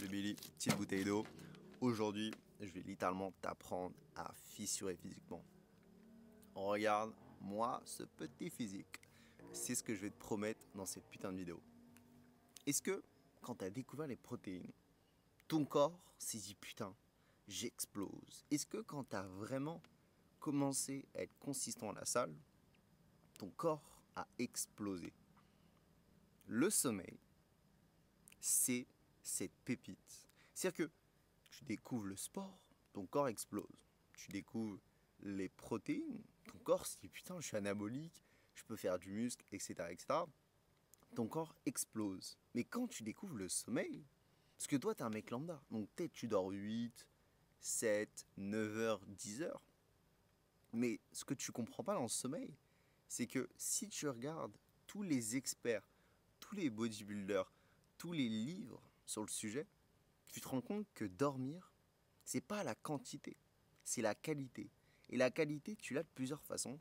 le Billy, petite bouteille d'eau. Aujourd'hui, je vais littéralement t'apprendre à fissurer physiquement. Regarde, moi, ce petit physique. C'est ce que je vais te promettre dans cette putain de vidéo. Est-ce que, quand tu as découvert les protéines, ton corps s'est dit putain, j'explose? Est-ce que quand tu as vraiment commencé à être consistant à la salle, ton corps a explosé? Le sommeil, c'est cette pépite. C'est-à-dire que tu découvres le sport, ton corps explose. Tu découvres les protéines, ton corps se dit putain, je suis anabolique, je peux faire du muscle, etc., etc. Ton corps explose. Mais quand tu découvres le sommeil, parce que toi, t'es un mec lambda, donc peut-être tu dors 8, 7, 9 heures, 10 heures. Mais ce que tu comprends pas dans le sommeil, c'est que si tu regardes tous les experts, tous les bodybuilders, tous les livres sur le sujet, tu te rends compte que dormir, c'est pas la quantité, c'est la qualité. Et la qualité, tu l'as de plusieurs façons.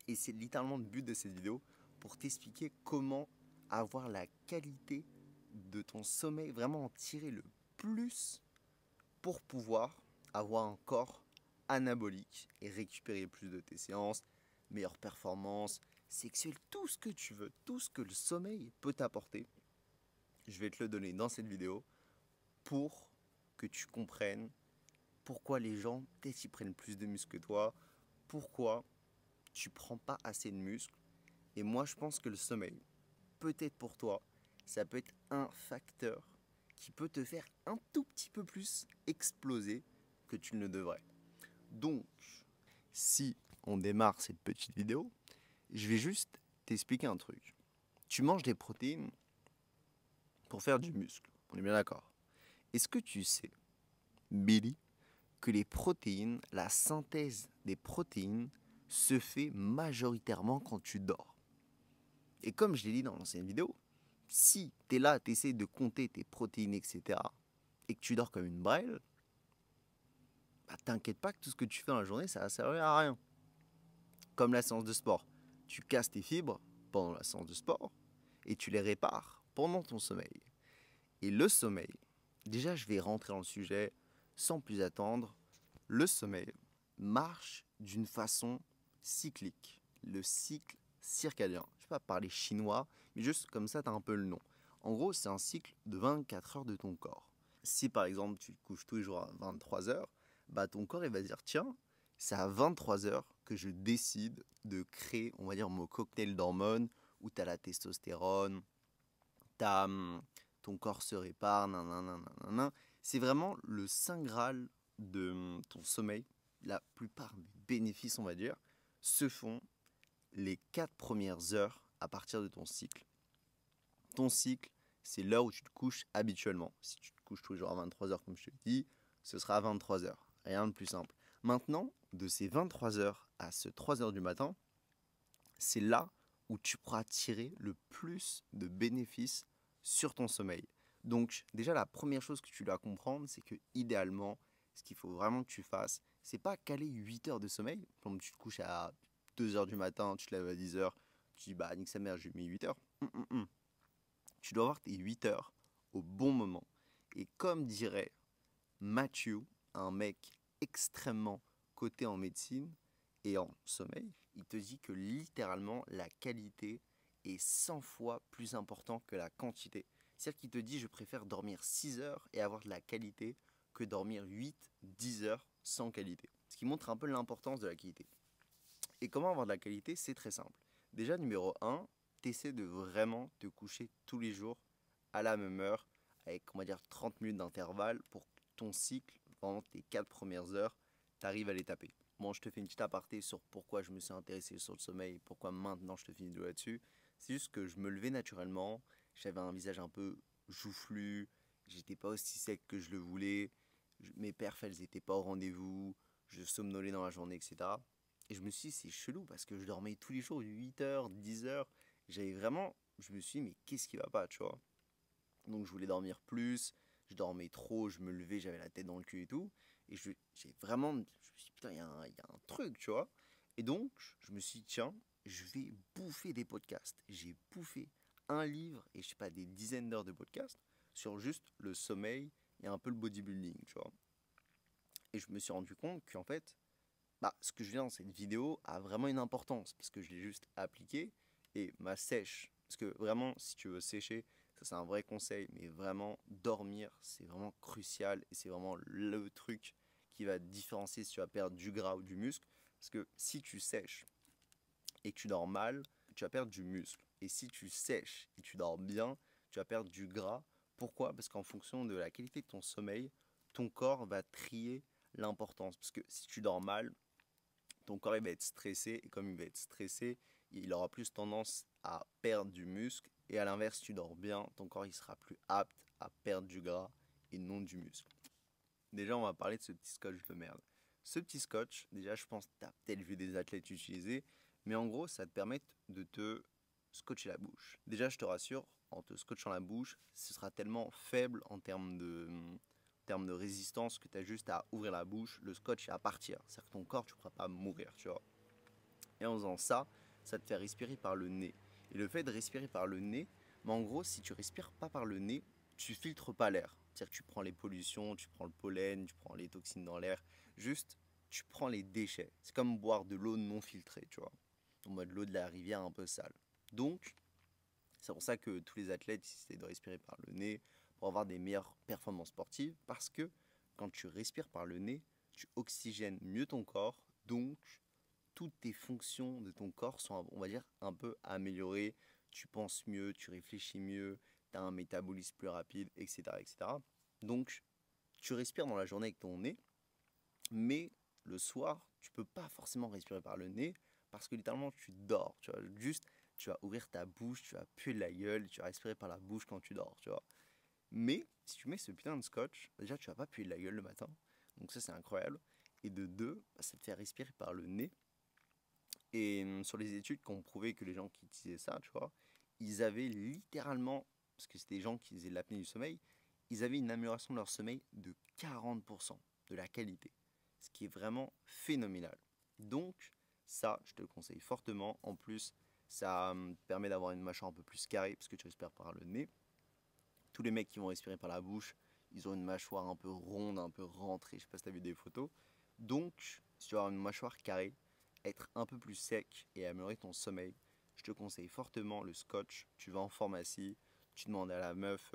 Et c'est littéralement le but de cette vidéo pour t'expliquer comment avoir la qualité de ton sommeil, vraiment en tirer le plus pour pouvoir avoir un corps anabolique et récupérer plus de tes séances, meilleure performance sexuelle, tout ce que tu veux, tout ce que le sommeil peut t'apporter. Je vais te le donner dans cette vidéo pour que tu comprennes pourquoi les gens, peut-être, ils prennent plus de muscles que toi, pourquoi tu prends pas assez de muscles. Et moi, je pense que le sommeil, peut-être pour toi, ça peut être un facteur qui peut te faire un tout petit peu plus exploser que tu ne le devrais. Donc, si on démarre cette petite vidéo, je vais juste t'expliquer un truc. Tu manges des protéines pour faire du muscle, on est bien d'accord. Est-ce que tu sais, Billy, que les protéines, la synthèse des protéines se fait majoritairement quand tu dors? Et comme je l'ai dit dans l'ancienne vidéo, si tu es là, tu essaies de compter tes protéines, etc., et que tu dors comme une brêle, bah, t'inquiète pas que tout ce que tu fais dans la journée, ça va servir à rien. Comme la séance de sport. Tu casses tes fibres pendant la séance de sport et tu les répares pendant ton sommeil. Et le sommeil, déjà je vais rentrer dans le sujet sans plus attendre. Le sommeil marche d'une façon cyclique. Le cycle circadien. Je ne vais pas parler chinois, mais juste comme ça, tu as un peu le nom. En gros, c'est un cycle de 24 heures de ton corps. Si par exemple, tu te couches tous les jours à 23 heures, bah, ton corps il va dire tiens, c'est à 23 heures que je décide de créer, on va dire, mon cocktail d'hormones où tu as la testostérone, t'as, ton corps se répare, nanana. C'est vraiment le saint graal de ton sommeil. La plupart des bénéfices, on va dire, se font les 4 premières heures à partir de ton cycle. Ton cycle, c'est l'heure où tu te couches habituellement. Si tu te couches tous les jours à 23 heures, comme je te l'ai dit, ce sera à 23 heures. Rien de plus simple. Maintenant, de ces 23 heures à ce 3 heures du matin, c'est là où tu pourras tirer le plus de bénéfices sur ton sommeil. Donc déjà la première chose que tu dois comprendre, c'est que idéalement, ce qu'il faut vraiment que tu fasses, c'est pas caler 8 heures de sommeil. Comme tu te couches à 2 heures du matin, tu te lèves à 10 heures, tu dis bah nique sa mère, j'ai mis 8 heures. Tu dois avoir tes 8 heures au bon moment. Et comme dirait Matthew, un mec extrêmement coté en médecine et en sommeil, il te dit que littéralement la qualité est 100 fois plus importante que la quantité. C'est-à-dire qu'il te dit je préfère dormir 6 heures et avoir de la qualité que dormir 8-10 heures sans qualité. Ce qui montre un peu l'importance de la qualité. Et comment avoir de la qualité? C'est très simple. Déjà numéro 1, t'essaies de vraiment te coucher tous les jours à la même heure avec on va dire 30 minutes d'intervalle pour que ton cycle, pendant tes 4 premières heures, t'arrives à les taper. Bon, je te fais une petite aparté sur pourquoi je me suis intéressé sur le sommeil, pourquoi maintenant je te fais une vidéo là-dessus. C'est juste que je me levais naturellement, j'avais un visage un peu joufflu, j'étais pas aussi sec que je le voulais, mes perfs elles étaient pas au rendez-vous, je somnolais dans la journée, etc. Et je me suis dit, c'est chelou parce que je dormais tous les jours 8 heures, 10 heures. J'avais vraiment, je me suis dit, mais qu'est-ce qui va pas, tu vois? Donc je voulais dormir plus, je dormais trop, je me levais, j'avais la tête dans le cul et tout. Et j'ai vraiment, je me suis dit, putain, il y a un truc, tu vois. Et donc, je me suis dit, tiens, je vais bouffer des podcasts. J'ai bouffé un livre et je sais pas, des dizaines d'heures de podcasts sur juste le sommeil et un peu le bodybuilding, tu vois. Et je me suis rendu compte qu'en fait, ce que je viens dans cette vidéo a vraiment une importance parce que je l'ai juste appliqué et ma sèche. Parce que vraiment, si tu veux sécher, ça c'est un vrai conseil, mais vraiment dormir, c'est vraiment crucial et c'est vraiment le truc qui va te différencier si tu vas perdre du gras ou du muscle. Parce que si tu sèches et que tu dors mal, tu vas perdre du muscle. Et si tu sèches et tu dors bien, tu vas perdre du gras. Pourquoi? Parce qu'en fonction de la qualité de ton sommeil, ton corps va trier l'importance. Parce que si tu dors mal, ton corps il va être stressé et comme il va être stressé, il aura plus tendance à perdre du muscle et à l'inverse, si tu dors bien, ton corps il sera plus apte à perdre du gras et non du muscle. Déjà, on va parler de ce petit scotch de merde. Ce petit scotch, déjà, je pense que tu as peut-être vu des athlètes utiliser, mais en gros, ça te permet de te scotcher la bouche. Déjà, je te rassure, en te scotchant la bouche, ce sera tellement faible en termes de résistance que tu as juste à ouvrir la bouche, le scotch est à partir. C'est-à-dire que ton corps, tu ne pourras pas mourir, tu vois. Et en faisant ça, ça te fait respirer par le nez. Et le fait de respirer par le nez, en gros, si tu respires pas par le nez, tu filtres pas l'air. C'est-à-dire que tu prends les pollutions, tu prends le pollen, tu prends les toxines dans l'air. Juste, tu prends les déchets. C'est comme boire de l'eau non filtrée, tu vois. En mode l'eau de la rivière un peu sale. Donc, c'est pour ça que tous les athlètes essaient de respirer par le nez pour avoir des meilleures performances sportives. Parce que quand tu respires par le nez, tu oxygènes mieux ton corps. Donc, toutes tes fonctions de ton corps sont, on va dire, un peu améliorées. Tu penses mieux, tu réfléchis mieux, tu as un métabolisme plus rapide, etc., etc. Donc, tu respires dans la journée avec ton nez, mais le soir, tu peux pas forcément respirer par le nez parce que littéralement, tu dors. Tu vois, juste, tu vas ouvrir ta bouche, tu vas puer de la gueule, tu vas respirer par la bouche quand tu dors, tu vois. Mais si tu mets ce putain de scotch, déjà, tu vas pas puer de la gueule le matin. Donc ça, c'est incroyable. Et de deux, ça te fait respirer par le nez. Et sur les études qui ont prouvé que les gens qui utilisaient ça, tu vois, ils avaient littéralement, parce que c'était des gens qui faisaient de l'apnée du sommeil, ils avaient une amélioration de leur sommeil de 40% de la qualité. Ce qui est vraiment phénoménal. Donc, ça, je te le conseille fortement. En plus, ça te permet d'avoir une mâchoire un peu plus carrée, parce que tu respires par le nez. Tous les mecs qui vont respirer par la bouche, ils ont une mâchoire un peu ronde, un peu rentrée. Je sais pas si tu as vu des photos. Donc, si tu as une mâchoire carrée, être un peu plus sec et améliorer ton sommeil, je te conseille fortement le scotch. Tu vas en pharmacie, tu demandes à la meuf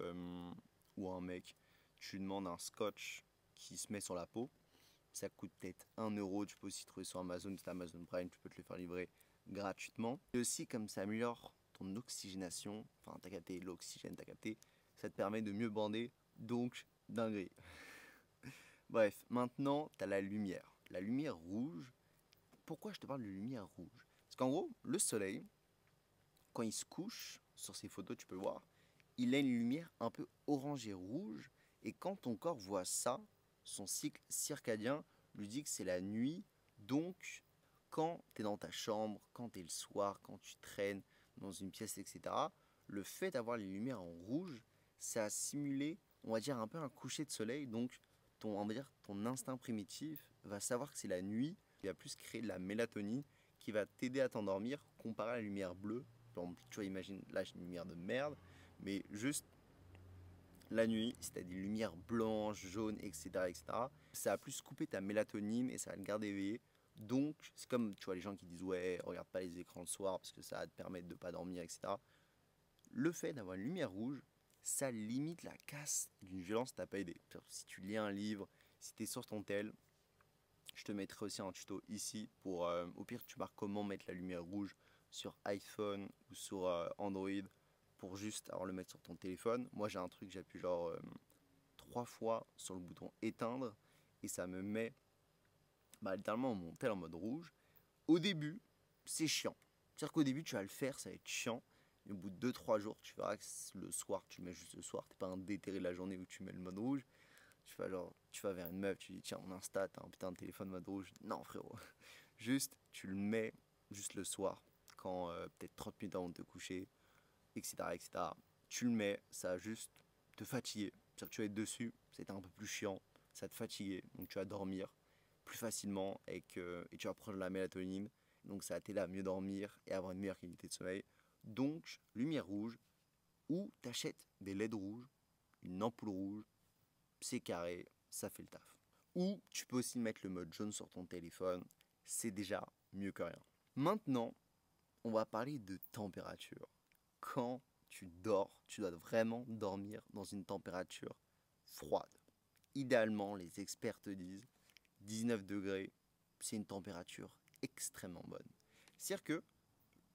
ou à un mec, tu demandes un scotch qui se met sur la peau. Ça coûte peut-être 1 euro. Tu peux aussi trouver sur Amazon, c'est Amazon Prime, tu peux te le faire livrer gratuitement. Et aussi, comme ça améliore ton oxygénation, enfin, t'as capté l'oxygène, t'as capté, ça te permet de mieux bander, donc dinguerie. Bref, maintenant, tu as la lumière. La lumière rouge. Pourquoi je te parle de lumière rouge? Parce qu'en gros, le soleil, quand il se couche, sur ces photos, tu peux le voir, il a une lumière un peu orangée rouge. Et quand ton corps voit ça, son cycle circadien lui dit que c'est la nuit. Donc, quand tu es dans ta chambre, quand tu es le soir, quand tu traînes dans une pièce, etc., le fait d'avoir les lumières en rouge, ça a simulé, on va dire, un peu un coucher de soleil. Donc, on va dire, ton instinct primitif va savoir que c'est la nuit. Il va plus créer de la mélatonine qui va t'aider à t'endormir comparé à la lumière bleue. Par exemple, tu vois, imagine, là j'ai une lumière de merde, mais juste la nuit, si tu as des lumières blanches, jaunes, etc., etc., ça va plus couper ta mélatonine et ça va te garder éveillé. Donc, c'est comme, tu vois, les gens qui disent, ouais, regarde pas les écrans le soir parce que ça va te permettre de pas dormir, etc. Le fait d'avoir une lumière rouge, ça limite la casse d'une violence que tu n'as pas aidé. Si tu lis un livre, si tu es sur ton tel, je te mettrai aussi un tuto ici pour, au pire, tu marques comment mettre la lumière rouge sur iPhone ou sur Android pour juste avoir le mettre sur ton téléphone. Moi, j'ai un truc, j'appuie genre 3 fois sur le bouton éteindre et ça me met littéralement mon tel en mode rouge. Au début, c'est chiant. C'est-à-dire qu'au début, tu vas le faire, ça va être chiant. Et au bout de 2-3 jours, tu verras que le soir, tu mets juste le soir. T'es pas un déterré de la journée où tu mets le mode rouge. Tu vas vers une meuf, tu dis tiens, on Insta, t'as un putain de téléphone mode rouge. Non, frérot. Juste, tu le mets juste le soir, quand peut-être 30 minutes avant de te coucher, etc., etc. Tu le mets, ça va juste te fatiguer. C'est-à-dire que tu vas être dessus, c'était un peu plus chiant, ça va te fatiguer, donc tu vas dormir plus facilement et tu vas prendre la mélatonine, donc ça va t'aider à mieux dormir et avoir une meilleure qualité de sommeil. Donc, lumière rouge, ou t'achètes des LED rouges une ampoule rouge, c'est carré, ça fait le taf. Ou tu peux aussi mettre le mode jaune sur ton téléphone, c'est déjà mieux que rien. Maintenant, on va parler de température. Quand tu dors, tu dois vraiment dormir dans une température froide. Idéalement, les experts te disent 19 degrés, c'est une température extrêmement bonne. C'est-à-dire que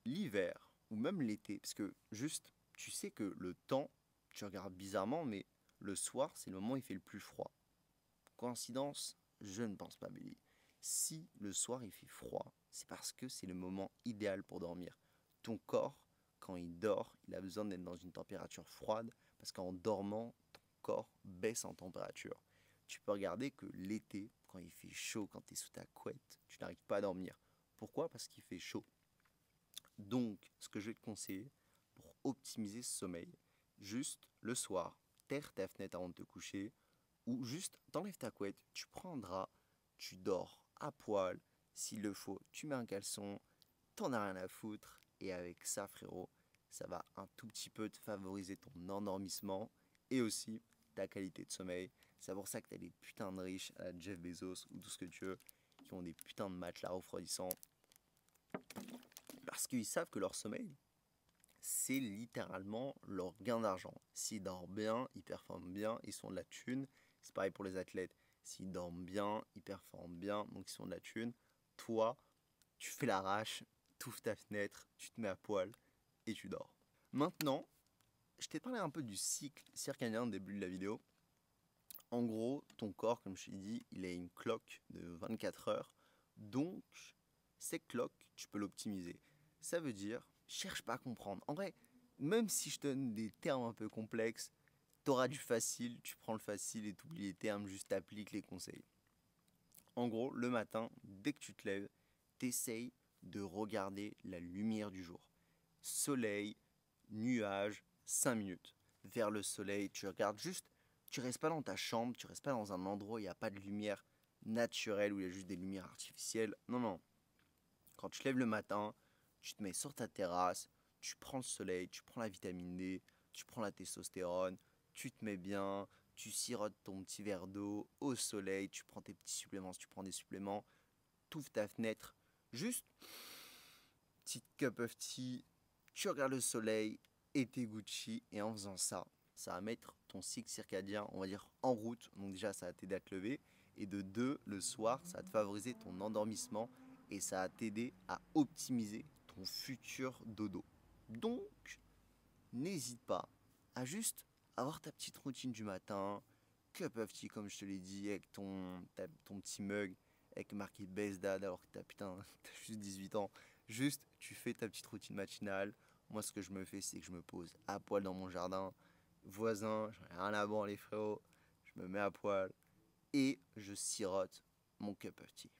l'hiver ou même l'été, parce que juste, tu sais que le temps, tu regardes bizarrement, mais le soir, c'est le moment où il fait le plus froid. Coïncidence? Je ne pense pas, Billy. Si le soir il fait froid, c'est parce que c'est le moment idéal pour dormir. Ton corps, quand il dort, il a besoin d'être dans une température froide parce qu'en dormant, ton corps baisse en température. Tu peux regarder que l'été, quand il fait chaud, quand tu es sous ta couette, tu n'arrives pas à dormir. Pourquoi? Parce qu'il fait chaud. Donc, ce que je vais te conseiller pour optimiser ce sommeil, juste le soir, terre ta fenêtre avant de te coucher, ou juste t'enlèves ta couette, tu prends un drap, tu dors à poil, s'il le faut, tu mets un caleçon, t'en as rien à foutre, et avec ça, frérot, ça va un tout petit peu te favoriser ton endormissement et aussi ta qualité de sommeil. C'est pour ça que t'as des putains de riches à la Jeff Bezos ou tout ce que tu veux, qui ont des putains de matelas refroidissants, parce qu'ils savent que leur sommeil, c'est littéralement leur gain d'argent. S'ils dorment bien, ils performent bien, ils sont de la thune. C'est pareil pour les athlètes. S'ils dorment bien, ils performent bien, donc ils sont de la thune. Toi, tu fais l'arrache, tu ouvres ta fenêtre, tu te mets à poil et tu dors. Maintenant, je t'ai parlé un peu du cycle circadien au début de la vidéo. En gros, ton corps, comme je t'ai dit, il a une cloque de 24 heures. Donc, cette cloque, tu peux l'optimiser. Ça veut dire, cherche pas à comprendre. En vrai, même si je te donne des termes un peu complexes, t'auras du facile, tu prends le facile et t'oublies les termes, juste t'appliques les conseils. En gros, le matin, dès que tu te lèves, t'essayes de regarder la lumière du jour. Soleil, nuage, 5 minutes. Vers le soleil, tu regardes juste, tu restes pas dans ta chambre, tu restes pas dans un endroit où il n'y a pas de lumière naturelle, où il y a juste des lumières artificielles. Non, non. Quand tu te lèves le matin, tu te mets sur ta terrasse, tu prends le soleil, tu prends la vitamine D, tu prends la testostérone, tu te mets bien, tu sirotes ton petit verre d'eau au soleil, tu prends tes petits suppléments, si tu prends des suppléments, tu ouvres ta fenêtre, juste petite cup of tea, tu regardes le soleil et tes Gucci, et en faisant ça, ça va mettre ton cycle circadien, on va dire, en route. Donc déjà, ça va t'aider à te lever. Et de deux, le soir, ça va te favoriser ton endormissement et ça va t'aider à optimiser ton futur dodo. Donc, n'hésite pas à juste avoir ta petite routine du matin, cup of tea comme je te l'ai dit, avec ton petit mug avec marqué Best Dad alors que t'as juste 18 ans. Juste, tu fais ta petite routine matinale. Moi, ce que je me fais, c'est que je me pose à poil dans mon jardin. Voisin, j'en ai rien à voir les frérots. Je me mets à poil et je sirote mon cup of tea.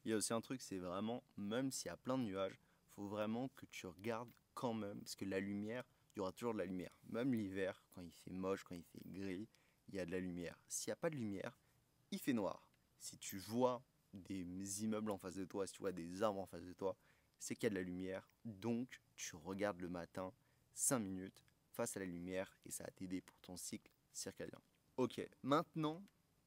Il y a aussi un truc, c'est vraiment, même s'il y a plein de nuages, faut vraiment que tu regardes quand même, parce que la lumière, il y aura toujours de la lumière. Même l'hiver, quand il fait moche, quand il fait gris, il y a de la lumière. S'il n'y a pas de lumière, il fait noir. Si tu vois des immeubles en face de toi, si tu vois des arbres en face de toi, c'est qu'il y a de la lumière. Donc, tu regardes le matin 5 minutes face à la lumière et ça va t'aider pour ton cycle circadien. Ok, maintenant,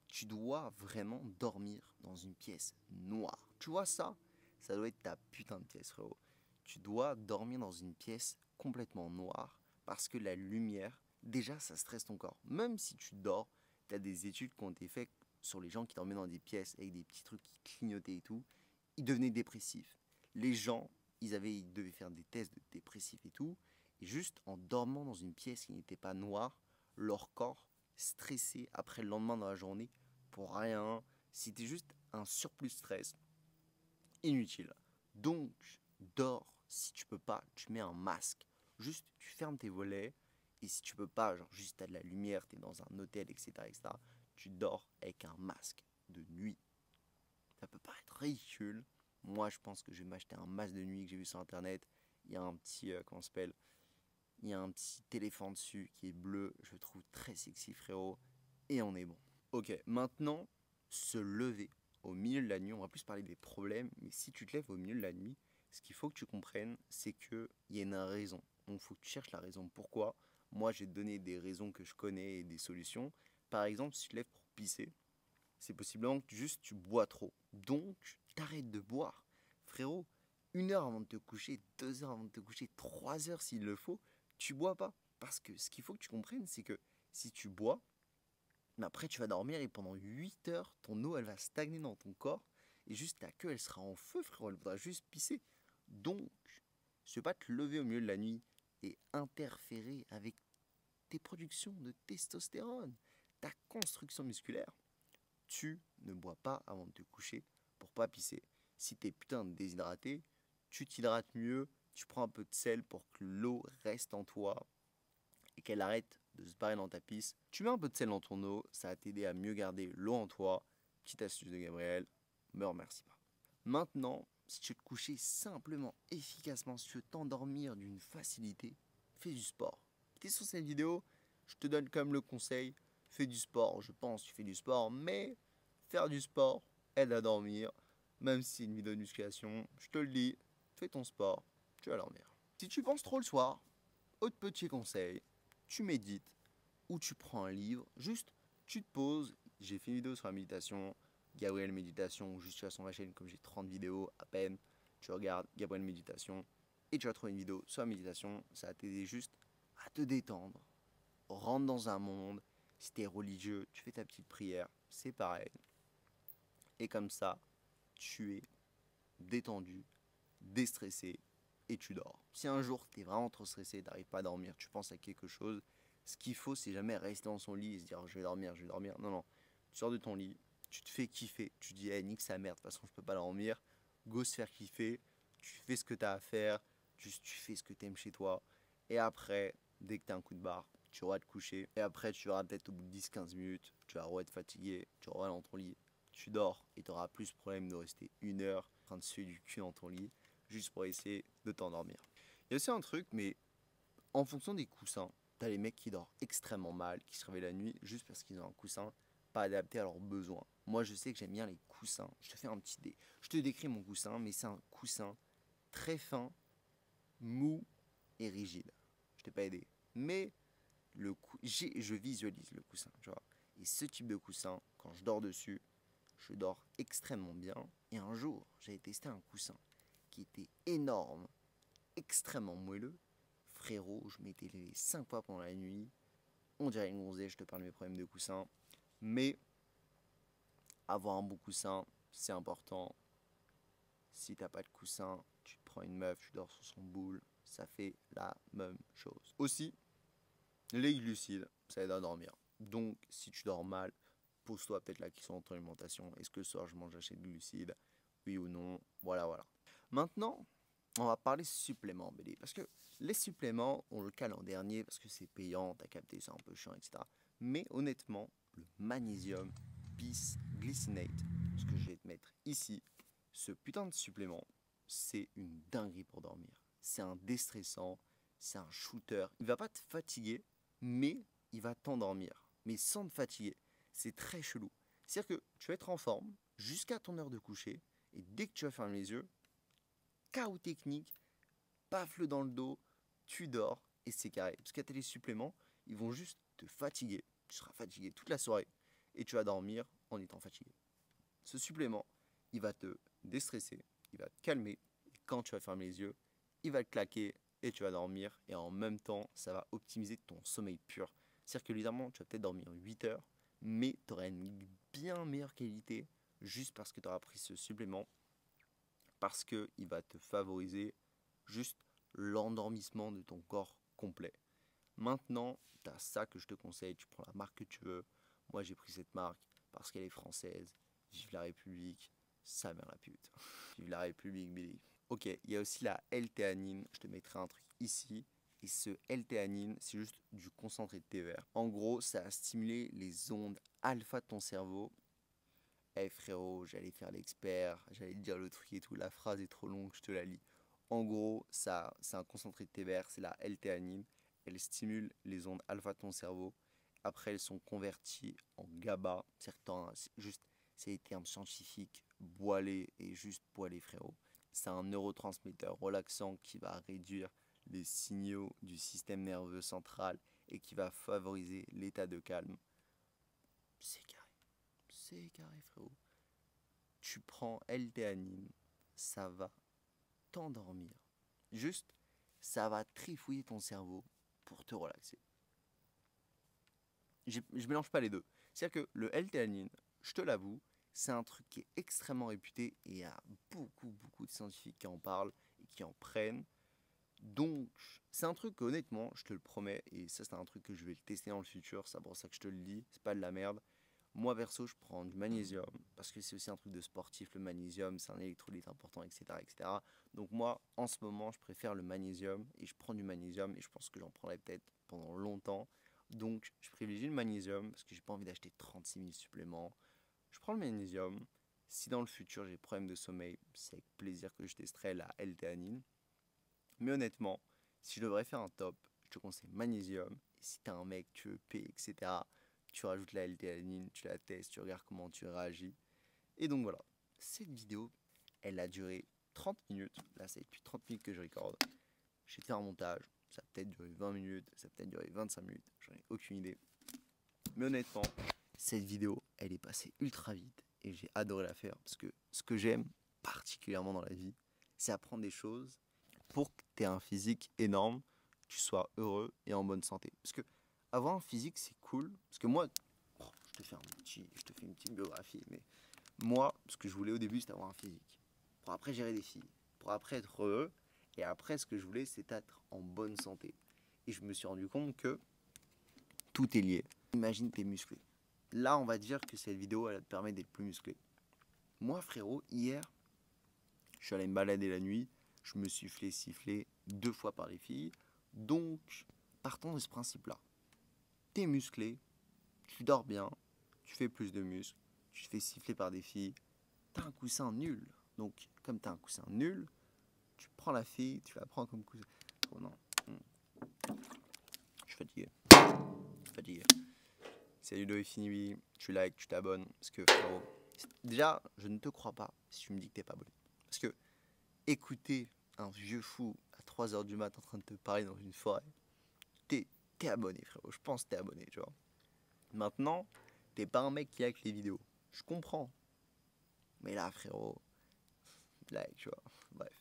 tu dois vraiment dormir dans une pièce noire. Tu vois ça? Ça doit être ta putain de pièce, frérot. Tu dois dormir dans une pièce complètement noire parce que la lumière, déjà, ça stresse ton corps. Même si tu dors, tu as des études qui ont été faites sur les gens qui dormaient dans des pièces avec des petits trucs qui clignotaient et tout. Ils devenaient dépressifs. Les gens, ils devaient faire des tests de dépressifs et tout. Et juste en dormant dans une pièce qui n'était pas noire, leur corps stressé après le lendemain dans la journée pour rien. C'était juste un surplus de stress inutile. Donc, dors. Si tu peux pas, tu mets un masque. Juste, tu fermes tes volets. Et si tu peux pas, genre juste t'as de la lumière, t'es dans un hôtel, etc., tu dors avec un masque de nuit. Ça peut paraître ridicule. Moi, je pense que je vais m'acheter un masque de nuit que j'ai vu sur internet. Il y a un petit, comment ça s'appelle? Il y a un petit éléphant dessus qui est bleu. Je le trouve très sexy, frérot. Et on est bon. Ok, maintenant, se lever au milieu de la nuit. On va plus parler des problèmes. Mais si tu te lèves au milieu de la nuit, ce qu'il faut que tu comprennes, c'est qu'il y a une raison. Donc, il faut que tu cherches la raison. Pourquoi? Moi, j'ai donné des raisons que je connais et des solutions. Par exemple, si tu te lèves pour pisser, c'est possiblement que juste tu bois trop. Donc, t'arrêtes de boire. Frérot, 1 heure avant de te coucher, 2 heures avant de te coucher, 3 heures s'il le faut, tu bois pas. Parce que ce qu'il faut que tu comprennes, c'est que si tu bois, mais après tu vas dormir et pendant 8 heures, ton eau elle va stagner dans ton corps et juste ta queue elle sera en feu, frérot, elle voudra juste pisser. Donc, je vais pas te lever au milieu de la nuit et interférer avec tes productions de testostérone, ta construction musculaire. Tu ne bois pas avant de te coucher pour pas pisser. Si t'es putain de déshydraté, tu t'hydrates mieux, tu prends un peu de sel pour que l'eau reste en toi et qu'elle arrête de se barrer dans ta pisse. Tu mets un peu de sel dans ton eau, ça va t'aider à mieux garder l'eau en toi. Petite astuce de Gabriel, me remercie pas. Maintenant, si tu veux te coucher simplement, efficacement, si tu veux t'endormir d'une facilité, fais du sport. Si tu es sur cette vidéo, je te donne comme le conseil, fais du sport. Je pense que tu fais du sport, mais faire du sport aide à dormir. Même si c'est une vidéo de musculation, je te le dis, fais ton sport, tu vas dormir. Si tu penses trop le soir, autre petit conseil, tu médites ou tu prends un livre, juste tu te poses. J'ai fait une vidéo sur la méditation, Gabriel Méditation, juste tu vas sur ma chaîne, comme j'ai 30 vidéos à peine, tu regardes Gabriel Méditation et tu vas trouver une vidéo sur la méditation. Ça va t'aider juste à te détendre, rentre dans un monde. Si t'es religieux, tu fais ta petite prière, c'est pareil. Et comme ça, tu es détendu, déstressé et tu dors. Si un jour tu es vraiment trop stressé, t'arrives pas à dormir, tu penses à quelque chose, ce qu'il faut c'est jamais rester dans son lit et se dire je vais dormir, je vais dormir. Non, non, tu sors de ton lit, tu te fais kiffer, tu dis hey, nique sa merde, de toute façon je peux pas dormir, go se faire kiffer, tu fais ce que tu as à faire, juste tu fais ce que tu aimes chez toi. Et après, dès que tu as un coup de barre, tu vas te coucher. Et après, tu verras peut-être au bout de 10-15 minutes, tu vas être fatigué, tu vas dans ton lit, tu dors et tu auras plus de problème de rester 1 heure en train de suer du cul dans ton lit juste pour essayer de t'endormir. Il y a aussi un truc, mais en fonction des coussins, t'as les mecs qui dorment extrêmement mal, qui se réveillent la nuit juste parce qu'ils ont un coussin pas adapté à leurs besoins. Moi, je sais que j'aime bien les coussins. Je te décris mon coussin, mais c'est un coussin très fin, mou et rigide. Je t'ai pas aidé. Mais je visualise le coussin, tu vois. Et ce type de coussin, quand je dors dessus, je dors extrêmement bien. Et un jour, j'avais testé un coussin qui était énorme, extrêmement moelleux. Frérot, je m'étais levé 5 fois pendant la nuit. On dirait une gonzesse, je te parle de mes problèmes de coussin. Mais avoir un bon coussin, c'est important. Si t'as pas de coussin, tu te prends une meuf, tu dors sur son boule, ça fait la même chose. Aussi, les glucides, ça aide à dormir. Donc, si tu dors mal, pose-toi peut-être la question de ton alimentation. Est-ce que le soir, je mange assez de glucides? Oui ou non? Voilà, voilà. Maintenant, on va parler suppléments, BD. Parce que les suppléments, on le cale en dernier parce que c'est payant, t'as capté, c'est un peu chiant, etc. Mais honnêtement, le magnésium bisglycinate, ce que je vais te mettre ici, ce putain de supplément, c'est une dinguerie pour dormir. C'est un déstressant, c'est un shooter. Il va pas te fatiguer, mais il va t'endormir. Mais sans te fatiguer. C'est très chelou. C'est-à-dire que tu vas être en forme jusqu'à ton heure de coucher, et dès que tu vas fermer les yeux, chaos technique, paf dans le dos, tu dors et c'est carré. Parce que les suppléments, ils vont juste te fatiguer. Tu seras fatigué toute la soirée et tu vas dormir en étant fatigué. Ce supplément, il va te déstresser, il va te calmer. Et quand tu vas fermer les yeux, il va te claquer et tu vas dormir. Et en même temps, ça va optimiser ton sommeil pur. C'est-à-dire que évidemment, tu vas peut-être dormir 8 heures, mais tu auras une bien meilleure qualité juste parce que tu auras pris ce supplément. Parce qu'il va te favoriser juste l'endormissement de ton corps complet. Maintenant, tu as ça que je te conseille, tu prends la marque que tu veux. Moi, j'ai pris cette marque parce qu'elle est française. Vive la République, ça mère la pute. Vive la République, Billy. Ok, il y a aussi la L-théanine. Je te mettrai un truc ici. Et ce L-théanine, c'est juste du concentré de thé vert. En gros, ça a stimulé les ondes alpha de ton cerveau. Eh frérot, j'allais faire l'expert, j'allais te dire le truc et tout, la phrase est trop longue, je te la lis. En gros, ça, c'est un concentré de thé vert, c'est la L-théanine. Elle stimule les ondes alpha de ton cerveau. Après, elles sont converties en GABA. Certains, c'est des termes scientifiques, boilés et juste boilés, frérot. C'est un neurotransmetteur relaxant qui va réduire les signaux du système nerveux central et qui va favoriser l'état de calme, c'est carré. C'est carré, frérot. Tu prends L-théanine, ça va t'endormir. Juste, ça va trifouiller ton cerveau pour te relaxer. Je mélange pas les deux. C'est-à-dire que le L-théanine, je te l'avoue, c'est un truc qui est extrêmement réputé et il y a beaucoup de scientifiques qui en parlent et qui en prennent. Donc, c'est un truc que, honnêtement, je te le promets, et ça c'est un truc que je vais le tester dans le futur, c'est pour ça que je te le dis, c'est pas de la merde. Moi perso, je prends du magnésium, parce que c'est aussi un truc de sportif, le magnésium, c'est un électrolyte important, etc. Donc moi, en ce moment, je préfère le magnésium, et je prends du magnésium, et je pense que j'en prendrai peut-être pendant longtemps. Donc, je privilégie le magnésium, parce que j'ai pas envie d'acheter 36 000 suppléments. Je prends le magnésium. Si dans le futur j'ai des problèmes de sommeil, c'est avec plaisir que je testerai la L-théanine. Mais honnêtement, si je devrais faire un top, je te conseille magnésium. Et si t'es un mec, tu veux payer, etc., tu rajoutes la L-théanine, tu la testes, tu regardes comment tu réagis. Et donc voilà, cette vidéo, elle a duré 30 minutes. Là, c'est depuis 30 minutes que je recorde. J'ai fait un montage. Ça a peut-être duré 20 minutes, ça a peut-être duré 25 minutes. J'en ai aucune idée. Mais honnêtement, cette vidéo, elle est passée ultra vite. Et j'ai adoré la faire. Parce que ce que j'aime particulièrement dans la vie, c'est apprendre des choses pour que tu aies un physique énorme, tu sois heureux et en bonne santé. Parce que avoir un physique, c'est cool. Parce que moi, je te fais une petite biographie, mais moi, ce que je voulais au début, c'était avoir un physique. Pour après gérer des filles. Pour après être heureux. Et après, ce que je voulais, c'est être en bonne santé. Et je me suis rendu compte que tout est lié. Imagine t'es musclé. Là, on va dire que cette vidéo, elle te permet d'être plus musclé. Moi, frérot, hier, je suis allé me balader la nuit. Je me suis fait siffler 2 fois par les filles. Donc, partons de ce principe-là. T'es musclé, tu dors bien, tu fais plus de muscles, tu te fais siffler par des filles. T'as un coussin nul. Donc, comme t'as un coussin nul, tu prends la fille, tu la prends comme coussin. Oh non. Je suis fatigué. Fatigué. Si la vidéo est finie, tu likes, tu t'abonnes. Parce que, frérot, déjà, je ne te crois pas si tu me dis que t'es pas abonné. Parce que écouter un vieux fou à 3h du mat en train de te parler dans une forêt, t'es abonné, frérot. Je pense que t'es abonné, tu vois. Maintenant, t'es pas un mec qui like les vidéos. Je comprends. Mais là, frérot, like, tu vois. Bref.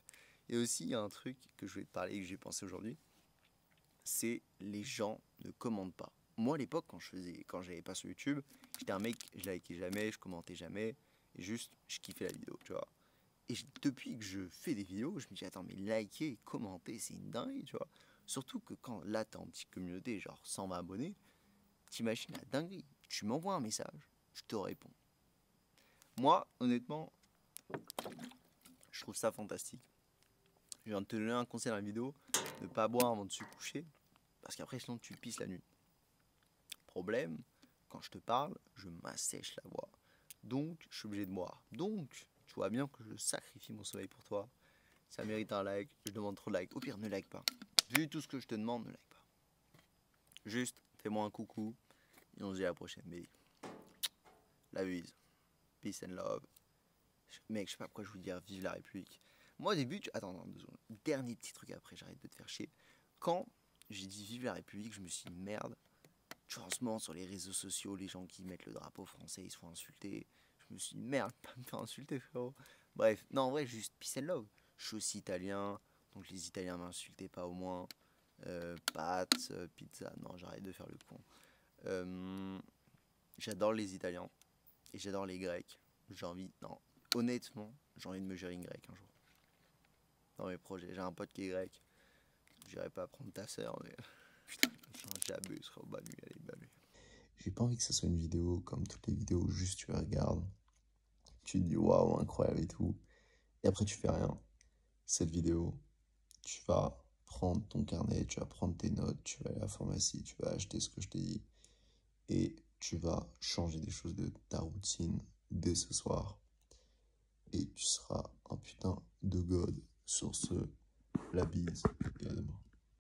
Et aussi, il y a un truc que je vais te parler et que j'ai pensé aujourd'hui. C'est les gens ne commentent pas. Moi, à l'époque, quand j'avais pas sur YouTube, j'étais un mec, je likais jamais, je commentais jamais. Et juste, je kiffais la vidéo, tu vois. Et depuis que je fais des vidéos, je me dis, attends, mais liker, commenter, c'est une dinguerie, tu vois. Surtout que quand là, t'es en petite communauté, genre 120 abonnés, t'imagines la dinguerie. Tu m'envoies un message, je te réponds. Moi, honnêtement, je trouve ça fantastique. Je viens de te donner un conseil dans la vidéo, ne pas boire avant de se coucher, parce qu'après, sinon, tu pisses la nuit. Problème, quand je te parle, je m'assèche la voix. Donc, je suis obligé de boire. Donc, tu vois bien que je sacrifie mon sommeil pour toi. Ça mérite un like, je demande trop de likes. Au pire, ne like pas. Vu tout ce que je te demande, ne like pas. Juste, fais-moi un coucou. Et on se dit à la prochaine, baby. La bise. Peace and love. Mec, je sais pas pourquoi je vous dis vive la République. Moi, au début, attends, 2 secondes. Dernier petit truc après, j'arrête de te faire chier. Quand j'ai dit vive la République, je me suis dit merde. Tu vois, en ce moment, sur les réseaux sociaux, les gens qui mettent le drapeau français, ils se font insulter. Je me suis dit merde, pas me faire insulter, frérot. Bref, non, en vrai, juste peace and love. Je suis aussi italien, donc les Italiens m'insultaient pas au moins. Pâtes, pizza, non, j'arrête de faire le con. J'adore les Italiens et j'adore les Grecs. Honnêtement, j'ai envie de me gérer une grecque un jour. Dans mes projets, j'ai un pote qui est grec. J'irai pas prendre ta sœur, mais putain, j'abuse, frère, bonne nuit, allez, bonne nuit. J'ai pas envie que ça soit une vidéo comme toutes les vidéos où juste tu la regardes, tu te dis waouh, incroyable et tout, et après tu fais rien. Cette vidéo, tu vas prendre ton carnet, tu vas prendre tes notes, tu vas aller à la pharmacie, tu vas acheter ce que je t'ai dit, et tu vas changer des choses de ta routine dès ce soir. Et tu seras un putain de god sur ce. La bise et à demain.